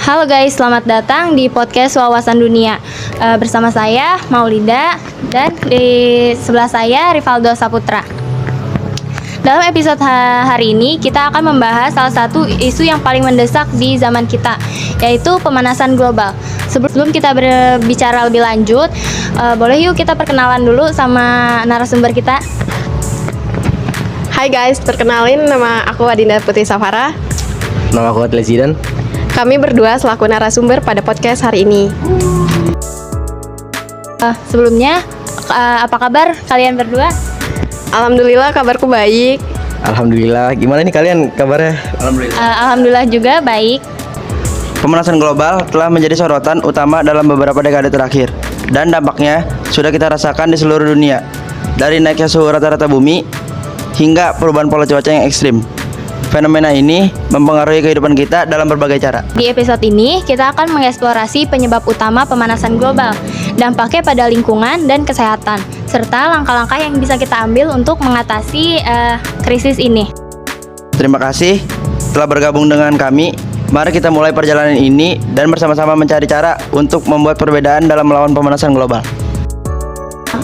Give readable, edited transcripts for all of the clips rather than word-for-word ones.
Halo guys, selamat datang di podcast Wawasan Dunia. Bersama saya Maulida dan di sebelah saya Rivaldo Saputra. Dalam episode hari ini kita akan membahas salah satu isu yang paling mendesak di zaman kita, yaitu pemanasan global. Sebelum kita berbicara lebih lanjut, boleh yuk kita perkenalan dulu sama narasumber kita. Hai guys, perkenalin nama aku Adinda Putri Safara. Nama aku Adli Zidan. Kami berdua selaku narasumber pada podcast hari ini. Sebelumnya, apa kabar kalian berdua? Alhamdulillah kabarku baik. Alhamdulillah. Gimana nih kalian kabarnya? Alhamdulillah juga baik. Pemanasan global telah menjadi sorotan utama dalam beberapa dekade terakhir, dan dampaknya sudah kita rasakan di seluruh dunia. Dari naiknya suhu rata-rata bumi hingga perubahan pola cuaca yang ekstrim. Fenomena ini mempengaruhi kehidupan kita dalam berbagai cara. Di episode ini, kita akan mengeksplorasi penyebab utama pemanasan global, dampaknya pada lingkungan dan kesehatan, serta langkah-langkah yang bisa kita ambil untuk mengatasi krisis ini. Terima kasih telah bergabung dengan kami. Mari kita mulai perjalanan ini dan bersama-sama mencari cara untuk membuat perbedaan dalam melawan pemanasan global.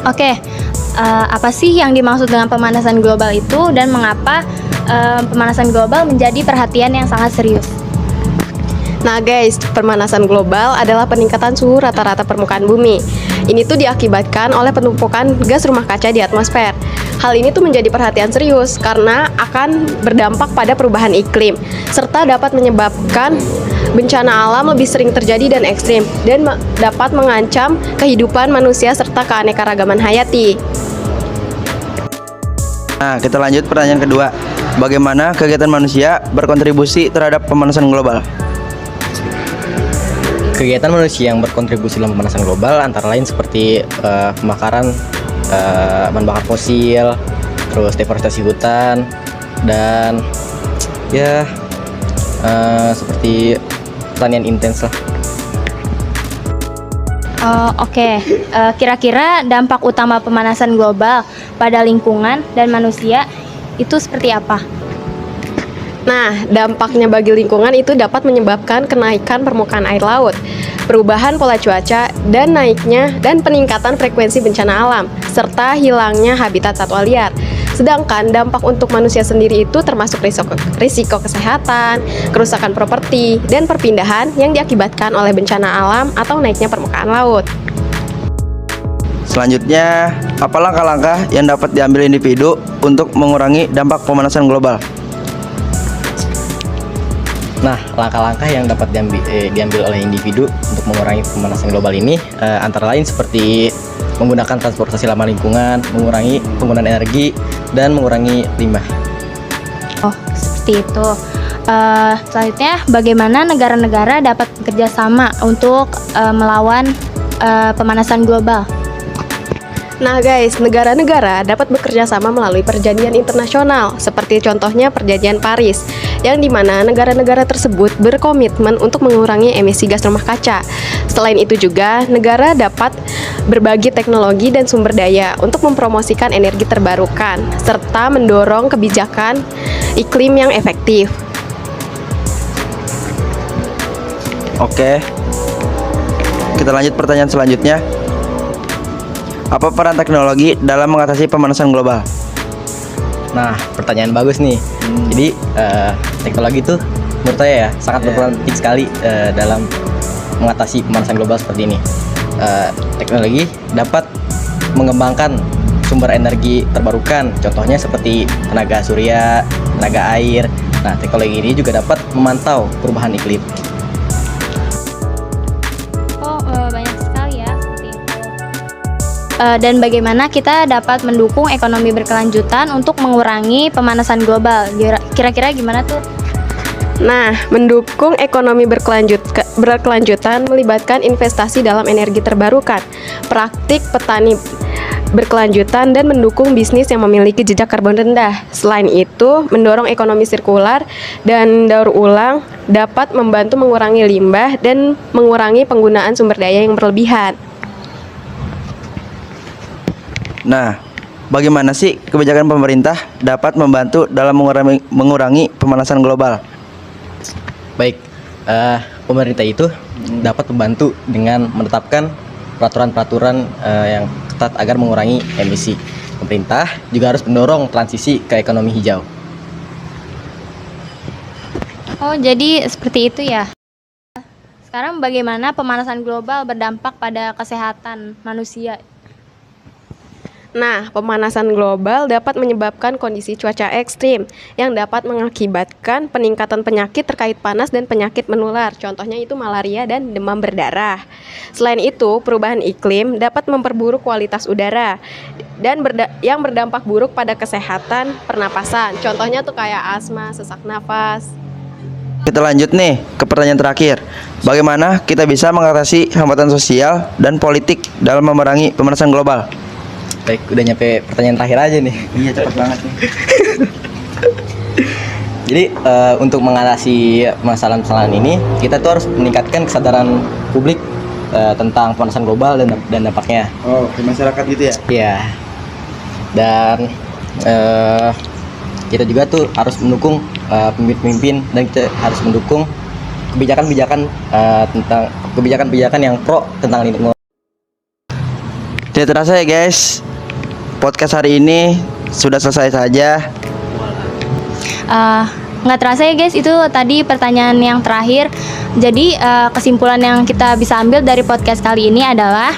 Oke, apa sih yang dimaksud dengan pemanasan global itu dan mengapa pemanasan global menjadi perhatian yang sangat serius? Nah guys, pemanasan global adalah peningkatan suhu rata-rata permukaan bumi. Ini tuh diakibatkan oleh penumpukan gas rumah kaca di atmosfer. Hal ini tuh menjadi perhatian serius karena akan berdampak pada perubahan iklim, serta dapat menyebabkan bencana alam lebih sering terjadi dan ekstrim, dan dapat mengancam kehidupan manusia serta keanekaragaman hayati. Nah, kita lanjut pertanyaan kedua. Bagaimana kegiatan manusia berkontribusi terhadap pemanasan global? Kegiatan manusia yang berkontribusi dalam pemanasan global antara lain seperti pembakaran bahan bakar fosil, terus deforestasi hutan, dan ya seperti pertanian intens lah. Oke. Kira-kira dampak utama pemanasan global pada lingkungan dan manusia itu seperti apa? Nah, dampaknya bagi lingkungan itu dapat menyebabkan kenaikan permukaan air laut, perubahan pola cuaca, dan naiknya dan peningkatan frekuensi bencana alam, serta hilangnya habitat satwa liar. Sedangkan dampak untuk manusia sendiri itu termasuk risiko kesehatan, kerusakan properti, dan perpindahan yang diakibatkan oleh bencana alam atau naiknya permukaan laut. Selanjutnya, apa langkah-langkah yang dapat diambil individu untuk mengurangi dampak pemanasan global? Nah, langkah-langkah yang dapat diambil oleh individu untuk mengurangi pemanasan global ini antara lain seperti menggunakan transportasi ramah lingkungan, mengurangi penggunaan energi, dan mengurangi limbah. Oh, seperti itu. Selanjutnya, bagaimana negara-negara dapat bekerja sama untuk melawan pemanasan global? Nah guys, negara-negara dapat bekerja sama melalui perjanjian internasional, seperti contohnya Perjanjian Paris, yang dimana negara-negara tersebut berkomitmen untuk mengurangi emisi gas rumah kaca. Selain itu juga, negara dapat berbagi teknologi dan sumber daya untuk mempromosikan energi terbarukan, serta mendorong kebijakan iklim yang efektif. Oke, kita lanjut pertanyaan selanjutnya. Apa peran teknologi dalam mengatasi pemanasan global? Nah, pertanyaan bagus nih. Jadi, teknologi itu menurut saya ya sangat berperan penting sekali dalam mengatasi pemanasan global seperti ini. Teknologi dapat mengembangkan sumber energi terbarukan, contohnya seperti tenaga surya, tenaga air. Nah, teknologi ini juga dapat memantau perubahan iklim. Banyak sekali ya seperti itu. Dan bagaimana kita dapat mendukung ekonomi berkelanjutan untuk mengurangi pemanasan global? Kira-kira gimana tuh? Nah, mendukung ekonomi berkelanjutan melibatkan investasi dalam energi terbarukan, praktik petani berkelanjutan, dan mendukung bisnis yang memiliki jejak karbon rendah. Selain itu, mendorong ekonomi sirkular dan daur ulang dapat membantu mengurangi limbah dan mengurangi penggunaan sumber daya yang berlebihan. Nah, bagaimana sih kebijakan pemerintah dapat membantu dalam mengurangi pemanasan global? Baik, pemerintah itu dapat membantu dengan menetapkan peraturan-peraturan yang ketat agar mengurangi emisi. Pemerintah juga harus mendorong transisi ke ekonomi hijau. Oh, jadi seperti itu ya. Sekarang bagaimana pemanasan global berdampak pada kesehatan manusia? Nah, pemanasan global dapat menyebabkan kondisi cuaca ekstrim yang dapat mengakibatkan peningkatan penyakit terkait panas dan penyakit menular. Contohnya itu malaria dan demam berdarah. Selain itu, perubahan iklim dapat memperburuk kualitas udara dan yang berdampak buruk pada kesehatan pernapasan. Contohnya tuh kayak asma, sesak nafas. Kita lanjut nih ke pertanyaan terakhir. Bagaimana kita bisa mengatasi hambatan sosial dan politik dalam memerangi pemanasan global? Baik, udah nyampe pertanyaan terakhir aja nih. Iya, cepat banget nih. Jadi untuk mengatasi masalah-masalah ini, kita tuh harus meningkatkan kesadaran publik tentang pemanasan global dan dampaknya. Oh, ke masyarakat gitu ya? Iya. Dan kita juga tuh harus mendukung pemimpin-pemimpin, dan kita harus mendukung kebijakan-kebijakan tentang kebijakan-kebijakan yang pro tentang lingkungan. Tidak terasa ya guys, podcast hari ini sudah selesai saja. Nggak terasa ya guys, itu tadi pertanyaan yang terakhir. Jadi kesimpulan yang kita bisa ambil dari podcast kali ini adalah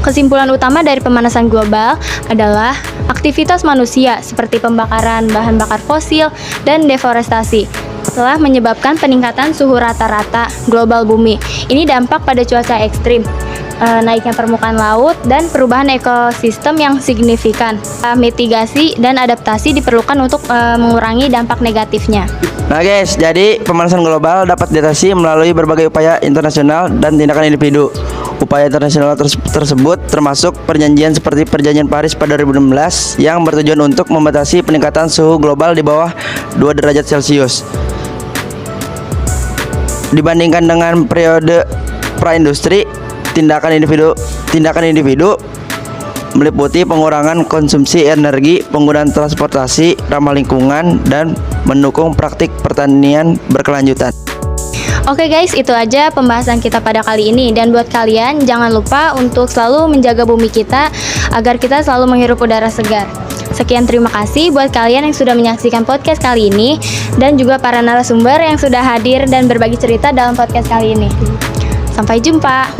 kesimpulan utama dari pemanasan global adalah aktivitas manusia seperti pembakaran bahan bakar fosil dan deforestasi telah menyebabkan peningkatan suhu rata-rata global bumi. Ini dampak pada cuaca ekstrim, naiknya permukaan laut, dan perubahan ekosistem yang signifikan. Mitigasi dan adaptasi diperlukan untuk mengurangi dampak negatifnya. Nah guys, jadi pemanasan global dapat diatasi melalui berbagai upaya internasional dan tindakan individu. Upaya internasional tersebut termasuk perjanjian seperti Perjanjian Paris pada 2016 yang bertujuan untuk membatasi peningkatan suhu global di bawah 2 derajat Celcius. Dibandingkan dengan periode praindustri, tindakan individu meliputi pengurangan konsumsi energi, penggunaan transportasi ramah lingkungan, dan mendukung praktik pertanian berkelanjutan. Oke guys, itu aja pembahasan kita pada kali ini. Dan buat kalian, jangan lupa untuk selalu menjaga bumi kita agar kita selalu menghirup udara segar. Sekian, terima kasih buat kalian yang sudah menyaksikan podcast kali ini, dan juga para narasumber yang sudah hadir dan berbagi cerita dalam podcast kali ini. Sampai jumpa.